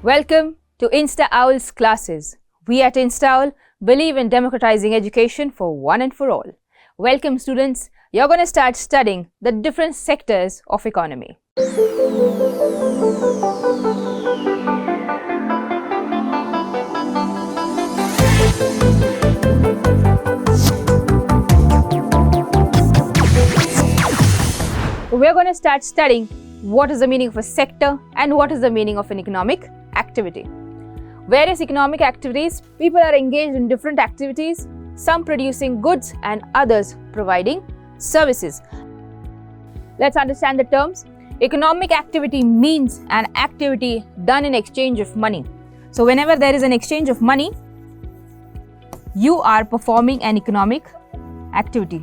Welcome to Insta Owl's classes. We at Insta Owl believe in democratizing education for one and for all. Welcome students, you're going to start studying the different sectors of economy. We're going to start studying what is the meaning of a sector and what is the meaning of an economic activity. Various economic activities, people are engaged in different activities, some producing goods and others providing services. Let's understand the terms. Economic activity means an activity done in exchange of money. So whenever there is an exchange of money, you are performing an economic activity.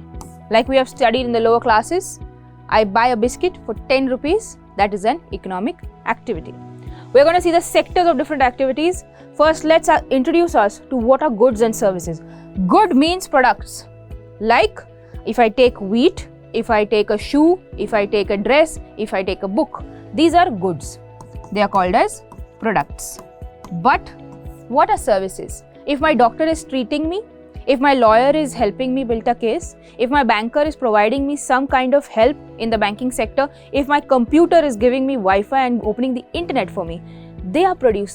Like we have studied in the lower classes, I buy a biscuit for 10 rupees, that is an economic activity. We're going to see the sectors of different activities. First, let's introduce us to what are goods and services. Good means products. Like if I take wheat, if I take a shoe, if I take a dress, if I take a book, these are goods. They are called as products. But what are services? If my doctor is treating me, if my lawyer is helping me build a case, if my banker is providing me some kind of help in the banking sector, if my computer is giving me Wi-Fi and opening the internet for me, they are providing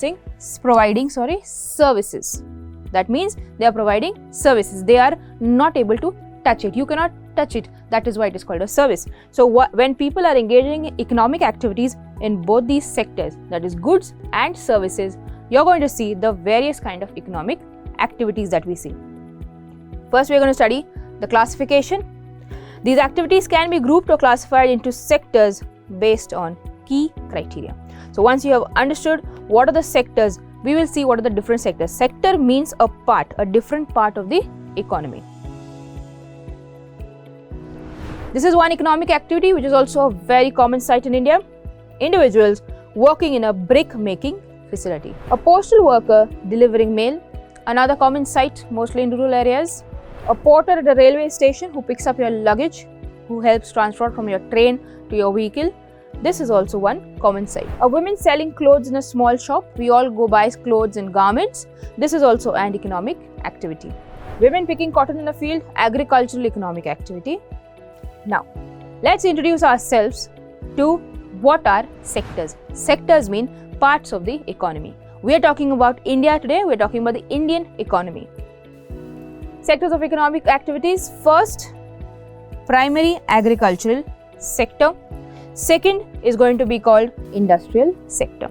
services. That means they are providing services. They are not able to touch it. You cannot touch it. That is why it is called a service. So when people are engaging in economic activities in both these sectors, that is goods and services, you're going to see the various kind of economic activities that we see. First, we are going to study the classification. These activities can be grouped or classified into sectors based on key criteria. So once you have understood what are the sectors, we will see what are the different sectors. Sector means a different part of the economy. This is one economic activity which is also a very common sight in India. Individuals working in a brick making facility. A postal worker delivering mail, another common sight mostly in rural areas. A porter at a railway station who picks up your luggage, who helps transfer from your train to your vehicle. This is also one common sight. A woman selling clothes in a small shop. We all go buy clothes and garments. This is also an economic activity. Women picking cotton in a field, agricultural economic activity. Now, let's introduce ourselves to what are sectors. Sectors mean parts of the economy. We are talking about India today. We are talking about the Indian economy. Sectors of economic activities. First, primary agricultural sector. Second is going to be called industrial sector.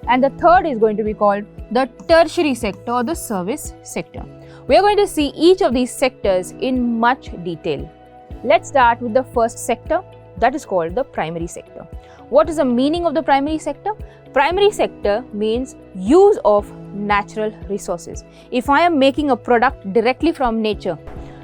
And the third is going to be called the tertiary sector or the service sector. We are going to see each of these sectors in much detail. Let's start with the first sector, that is called the primary sector. What is the meaning of the primary sector? Primary sector means use of natural resources. If I am making a product directly from nature,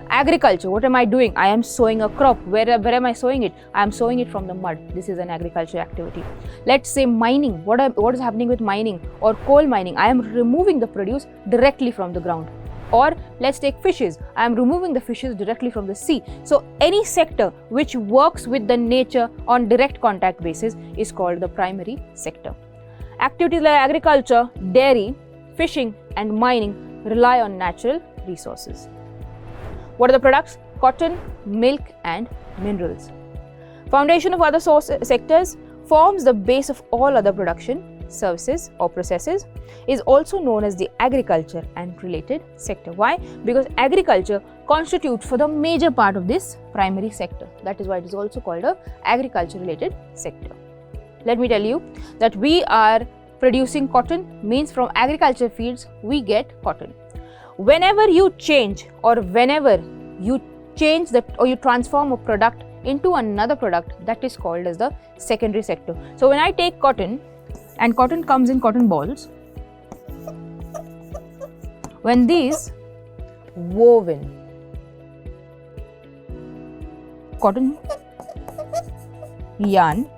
agriculture, what am I doing? I am sowing a crop. Where am I sowing it? I am sowing it from the mud. This is an agricultural activity. Let's say mining. What is happening with mining or coal mining? I am removing the produce directly from the ground. Or let's take fishes. I am removing the fishes directly from the sea. So any sector which works with the nature on direct contact basis is called the primary sector. Activities like agriculture, dairy, fishing and mining rely on natural resources. What are the products? Cotton, milk and minerals. Foundation of other sectors forms the base of all other production, services or processes, is also known as the agriculture and related sector. Why? Because agriculture constitutes for the major part of this primary sector. That is why it is also called a agriculture related sector. Let me tell you that we are producing cotton, means from agriculture fields we get cotton. Whenever you change or whenever you change that or you transform a product into another product, that is called as the secondary sector. So when I take cotton and cotton comes in cotton balls, when these woven cotton yarn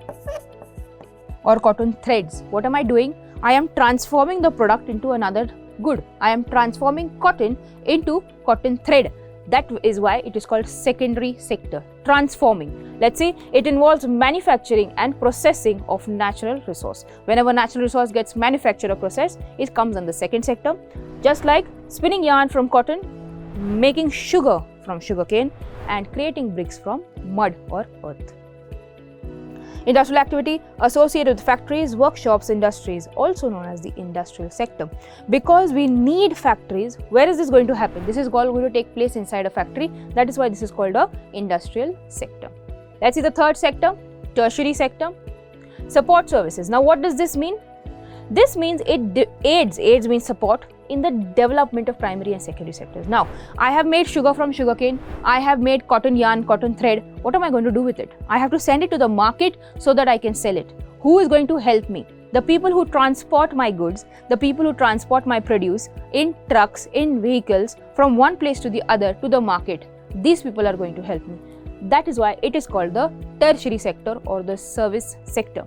or cotton threads, what am I doing? I am transforming the product into another good. I am transforming cotton into cotton thread. That is why it is called secondary sector. Transforming. Let's say it involves manufacturing and processing of natural resource. Whenever natural resource gets manufactured or processed, it comes under the second sector. Just like spinning yarn from cotton, making sugar from sugarcane, and creating bricks from mud or earth. Industrial activity associated with factories, workshops, industries, also known as the industrial sector. Because we need factories, where is this going to happen? This is all going to take place inside a factory. That is why this is called a industrial sector. Let's see the third sector, tertiary sector. Support services. Now what does this mean? This means it aids means support in the development of primary and secondary sectors. Now, I have made sugar from sugarcane, I have made cotton yarn, cotton thread. What am I going to do with it? I have to send it to the market so that I can sell it. Who is going to help me? The people who transport my goods, the people who transport my produce in trucks, in vehicles from one place to the other to the market. These people are going to help me. That is why it is called the tertiary sector or the service sector.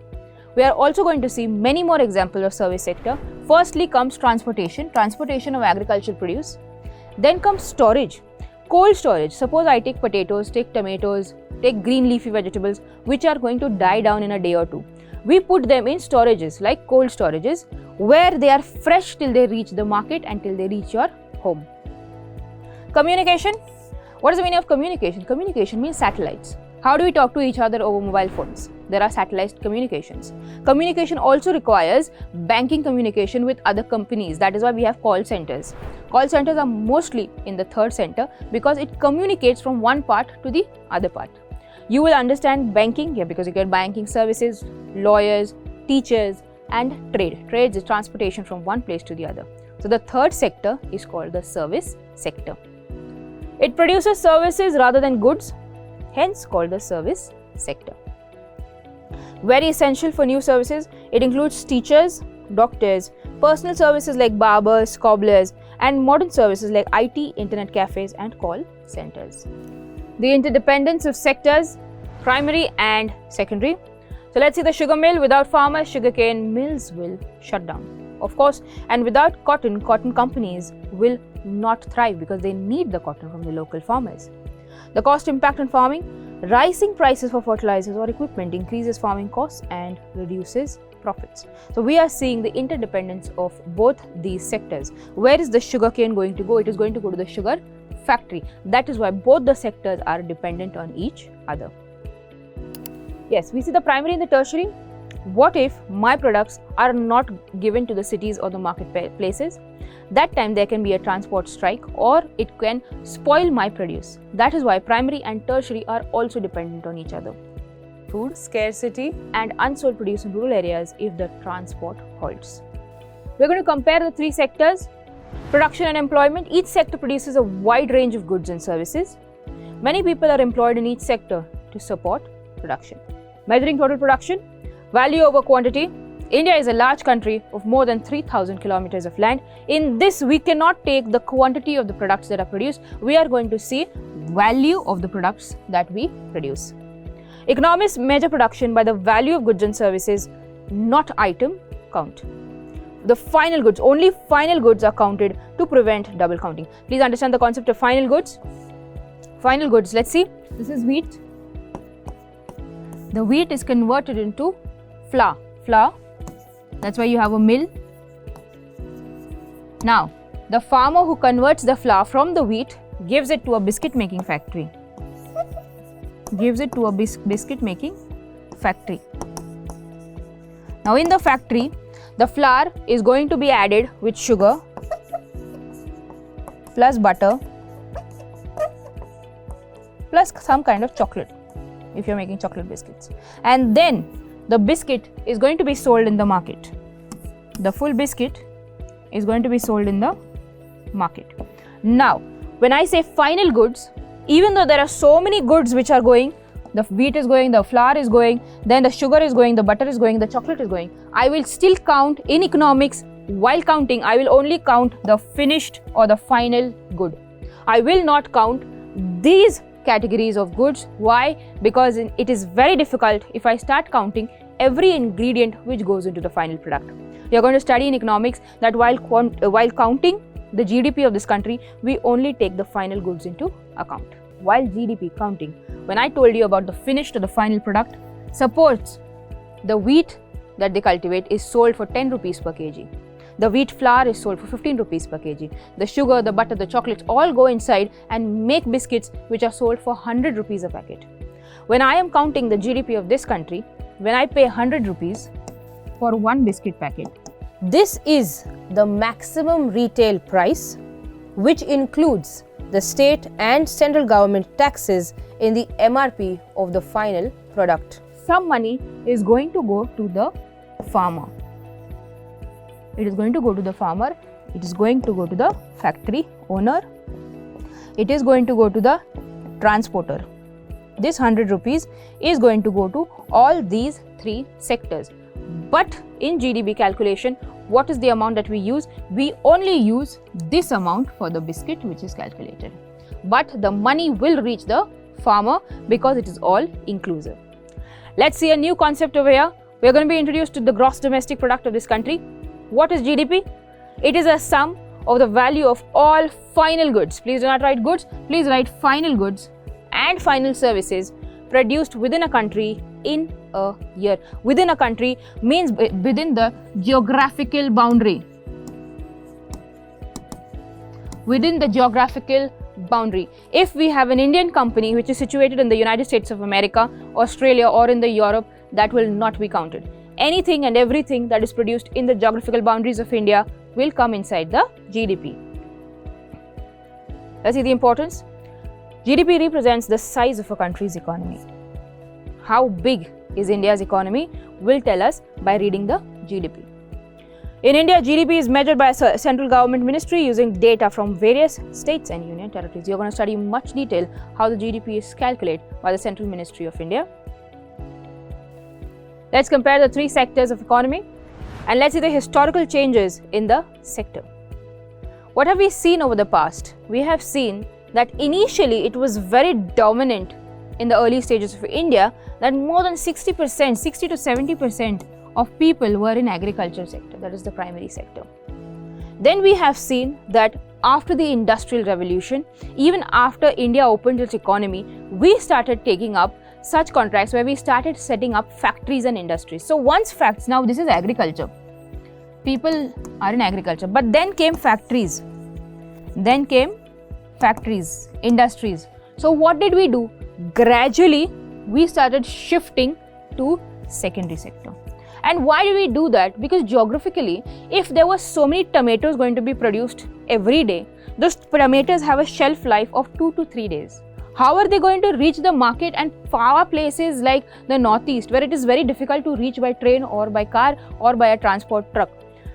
We are also going to see many more examples of service sector. Firstly comes transportation of agricultural produce. Then comes storage, cold storage. Suppose I take potatoes, take tomatoes, take green leafy vegetables which are going to die down in a day or two. We put them in storages like cold storages where they are fresh till they reach the market and till they reach your home. Communication. What is the meaning of communication? Communication means satellites. How do we talk to each other over mobile phones? There are satellite communications. Communication also requires banking communication with other companies. That is why we have call centers. Call centers are mostly in the third center because it communicates from one part to the other part. You will understand banking here because you get banking services, lawyers, teachers, and trade. Trade is transportation from one place to the other. So the third sector is called the service sector. It produces services rather than goods, hence called the service sector. Very essential for new services, it includes teachers, doctors, personal services like barbers, cobblers, and modern services like IT, internet cafes, and call centers. The interdependence of sectors, primary and secondary. So let's see the sugar mill. Without farmers, sugarcane mills will shut down. Of course, and without cotton companies will not thrive because they need the cotton from the local farmers. The cost impact on farming. Rising prices for fertilizers or equipment increases farming costs and reduces profits. So we are seeing the interdependence of both these sectors. Where is the sugarcane going to go? It is going to go to the sugar factory. That is why both the sectors are dependent on each other. Yes, we see the primary and the tertiary. What if my products are not given to the cities or the marketplaces? That time there can be a transport strike or it can spoil my produce. That is why primary and tertiary are also dependent on each other. Food scarcity and unsold produce in rural areas if the transport halts. We are going to compare the three sectors. Production and employment. Each sector produces a wide range of goods and services. Many people are employed in each sector to support production. Measuring total production. Value over quantity. India is a large country of more than 3,000 kilometers of land. In this, we cannot take the quantity of the products that are produced. We are going to see value of the products that we produce. Economists measure production by the value of goods and services, not item count. The final goods, only final goods are counted to prevent double counting. Please understand the concept of final goods. Final goods, let's see. This is wheat. The wheat is converted into flour. That's why you have a mill. Now, the farmer who converts the flour from the wheat gives it to a biscuit making factory. Now, in the factory, the flour is going to be added with sugar plus butter plus some kind of chocolate if you're making chocolate biscuits. And then the biscuit is going to be sold in the market. The full biscuit is going to be sold in the market. Now, when I say final goods, even though there are so many goods which are going, the wheat is going, the flour is going, then the sugar is going, the butter is going, the chocolate is going, I will still count in economics. While counting, I will only count the finished or the final good. I will not count these categories of goods. Why? Because it is very difficult if I start counting every ingredient which goes into the final product. You are going to study in economics that while counting the GDP of this country, we only take the final goods into account. While GDP counting, when I told you about the finished or the final product, supports the wheat that they cultivate is sold for 10 rupees per kg. The wheat flour is sold for 15 rupees per kg. The sugar, the butter, the chocolates all go inside and make biscuits which are sold for 100 rupees a packet. When I am counting the GDP of this country, when I pay 100 rupees for one biscuit packet, this is the maximum retail price, which includes the state and central government taxes in the MRP of the final product. Some money is going to go to the farmer. It is going to go to the farmer, it is going to go to the factory owner, it is going to go to the transporter. This 100 rupees is going to go to all these three sectors. But in GDP calculation, what is the amount that we use? We only use this amount for the biscuit which is calculated. But the money will reach the farmer because it is all inclusive. Let's see a new concept over here. We are going to be introduced to the gross domestic product of this country. What is GDP? It is a sum of the value of all final goods. Please do not write goods, please write final goods and final services produced within a country in a year. Within a country means within the geographical boundary. Within the geographical boundary. If we have an Indian company which is situated in the United States of America, Australia or in the Europe, that will not be counted. Anything and everything that is produced in the geographical boundaries of India will come inside the GDP. Let's see the importance. GDP represents the size of a country's economy. How big is India's economy will tell us by reading the GDP. In India, GDP is measured by a central government ministry using data from various states and union territories. You're going to study in much detail how the GDP is calculated by the Central Ministry of India. Let's compare the three sectors of economy and let's see the historical changes in the sector. What have we seen over the past? We have seen that initially it was very dominant in the early stages of India that more than 60%, 60 to 70% of people were in agriculture sector, that is the primary sector. Then we have seen that after the Industrial Revolution, even after India opened its economy, we started taking up such contracts where we started setting up factories and industries. So once facts, now this is agriculture. People are in agriculture, but then came factories. Then came factories, industries. So what did we do? Gradually, we started shifting to secondary sector. And why do we do that? Because geographically, if there were so many tomatoes going to be produced every day, those tomatoes have a shelf life of 2 to 3 days. How are they going to reach the market and far places like the northeast where it is very difficult to reach by train or by car or by a transport truck?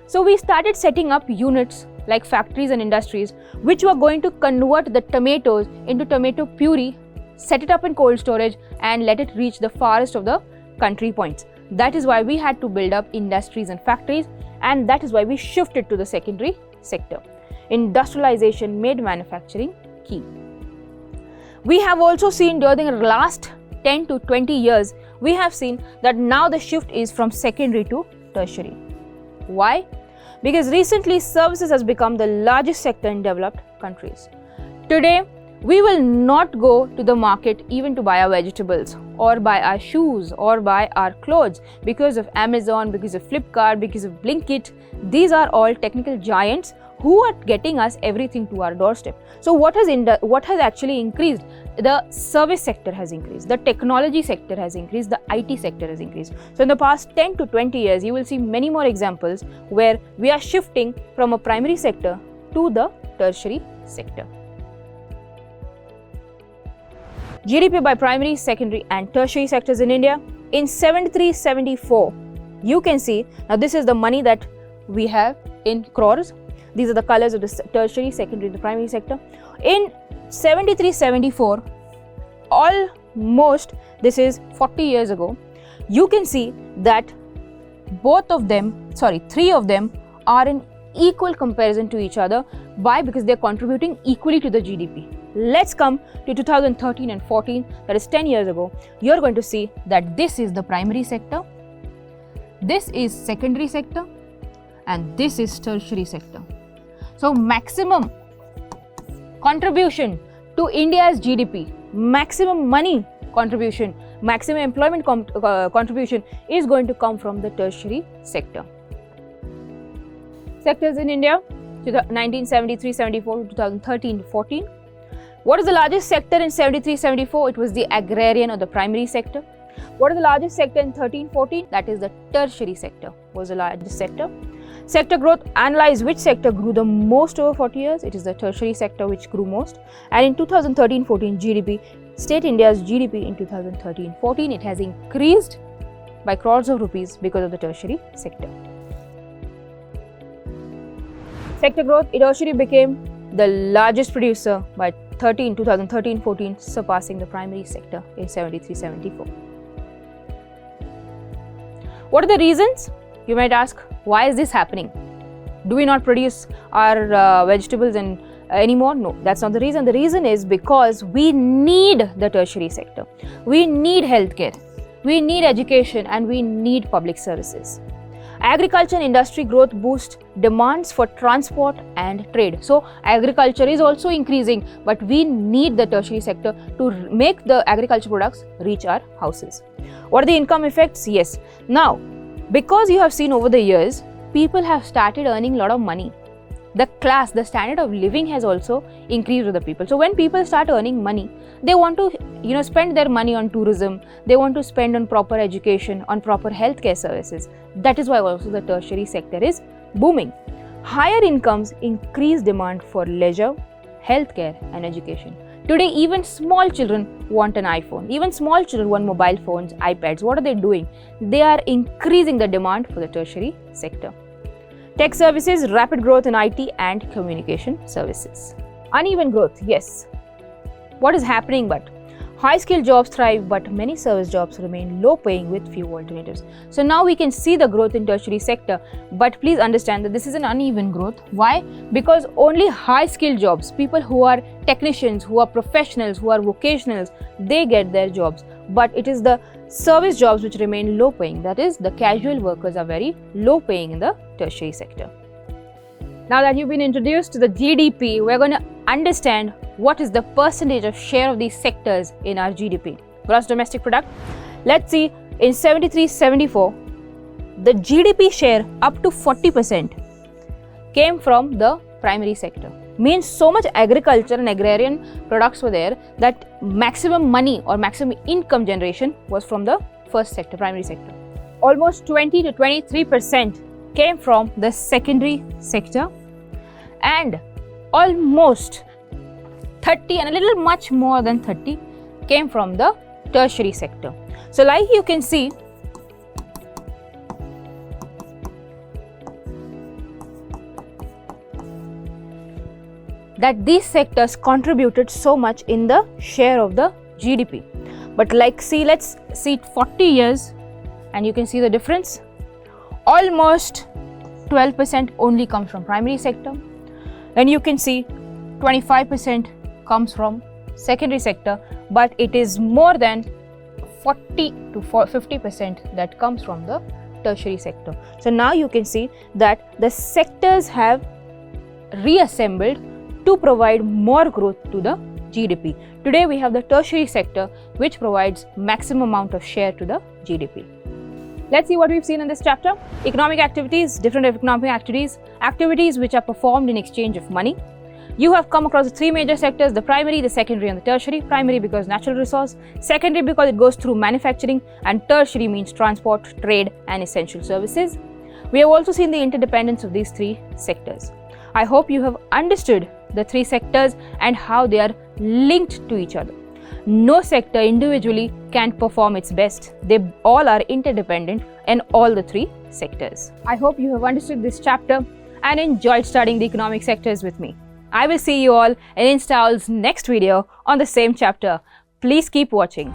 So we started setting up units like factories and industries which were going to convert the tomatoes into tomato puree, set it up in cold storage and let it reach the farthest of the country points. That is why we had to build up industries and factories, and that is why we shifted to the secondary sector. Industrialization made manufacturing key. We have also seen during the last 10 to 20 years, we have seen that now the shift is from secondary to tertiary. Why? Because recently services has become the largest sector in developed countries. Today, we will not go to the market even to buy our vegetables or buy our shoes or buy our clothes because of Amazon, because of Flipkart, because of Blinkit. These are all technical giants who are getting us everything to our doorstep. So what has actually increased? The service sector has increased, the technology sector has increased, the IT sector has increased. So in the past 10 to 20 years, you will see many more examples where we are shifting from a primary sector to the tertiary sector. GDP by primary, secondary and tertiary sectors in India. In 73-74, you can see, now this is the money that we have in crores. These are the colors of the tertiary, secondary, the primary sector. In 73-74, almost, this is 40 years ago, you can see that three of them are in equal comparison to each other. Why? Because they are contributing equally to the GDP. Let's come to 2013 and 14, that is 10 years ago. You're going to see that this is the primary sector, this is secondary sector and this is tertiary sector. So maximum contribution to India's GDP, maximum money contribution, maximum employment contribution is going to come from the tertiary sector. Sectors in India, 1973-74 to 2013-14. What is the largest sector in 73-74? It was the agrarian or the primary sector. What is the largest sector in 13-14? That is the tertiary sector was the largest sector. Sector growth, analyze which sector grew the most over 40 years. It is the tertiary sector which grew most. And in 2013-14 GDP, State India's GDP in 2013-14, it has increased by crores of rupees because of the tertiary sector. Sector growth, tertiary became the largest producer by 2013-14, surpassing the primary sector in 73-74. What are the reasons? You might ask, why is this happening? Do we not produce our vegetables anymore? No, that's not the reason. The reason is because we need the tertiary sector. We need healthcare, we need education, and we need public services. Agriculture and industry growth boost demands for transport and trade. So agriculture is also increasing, but we need the tertiary sector to make the agriculture products reach our houses. What are the income effects? Yes. Now, because you have seen over the years, people have started earning a lot of money. The class, the standard of living has also increased with the people. So when people start earning money, they want to spend their money on tourism, they want to spend on proper education, on proper healthcare services. That is why also the tertiary sector is booming. Higher incomes increase demand for leisure, healthcare and education. Today even small children want an iPhone, even small children want mobile phones, iPads. What are they doing? They are increasing the demand for the tertiary sector. Tech services, rapid growth in IT and communication services. Uneven growth, yes. What is happening? But high-skilled jobs thrive, but many service jobs remain low-paying with few alternatives. So now we can see the growth in tertiary sector, but please understand that this is an uneven growth. Why? Because only high-skilled jobs, people who are technicians, who are professionals, who are vocationals, they get their jobs. But it is the service jobs which remain low paying, that is, the casual workers are very low paying in the tertiary sector. Now that you've been introduced to the GDP, we're going to understand what is the percentage of share of these sectors in our GDP, gross domestic product. Let's see, in 73-74, the GDP share up to 40% came from the primary sector. Means so much agriculture and agrarian products were there that maximum money or maximum income generation was from the first sector, primary sector. Almost 20 to 23% came from the secondary sector, and almost 30 and a little much more than 30 came from the tertiary sector. So like you can see, that these sectors contributed so much in the share of the GDP. But let's see 40 years and you can see the difference. Almost 12% only comes from primary sector, and you can see 25% comes from secondary sector, but it is more than 40 to 50% that comes from the tertiary sector. So now you can see that the sectors have reassembled to provide more growth to the GDP. Today we have the tertiary sector which provides maximum amount of share to the GDP. Let's see what we've seen in this chapter. Economic activities, different economic activities which are performed in exchange of money. You have come across the three major sectors, the primary, the secondary and the tertiary. Primary because natural resource, secondary because it goes through manufacturing, and tertiary means transport, trade and essential services. We have also seen the interdependence of these three sectors. I hope you have understood the three sectors and how they are linked to each other. No sector individually can perform its best. They all are interdependent in all the three sectors. I hope you have understood this chapter and enjoyed studying the economic sectors with me. I will see you all in InstaOL's next video on the same chapter. Please keep watching.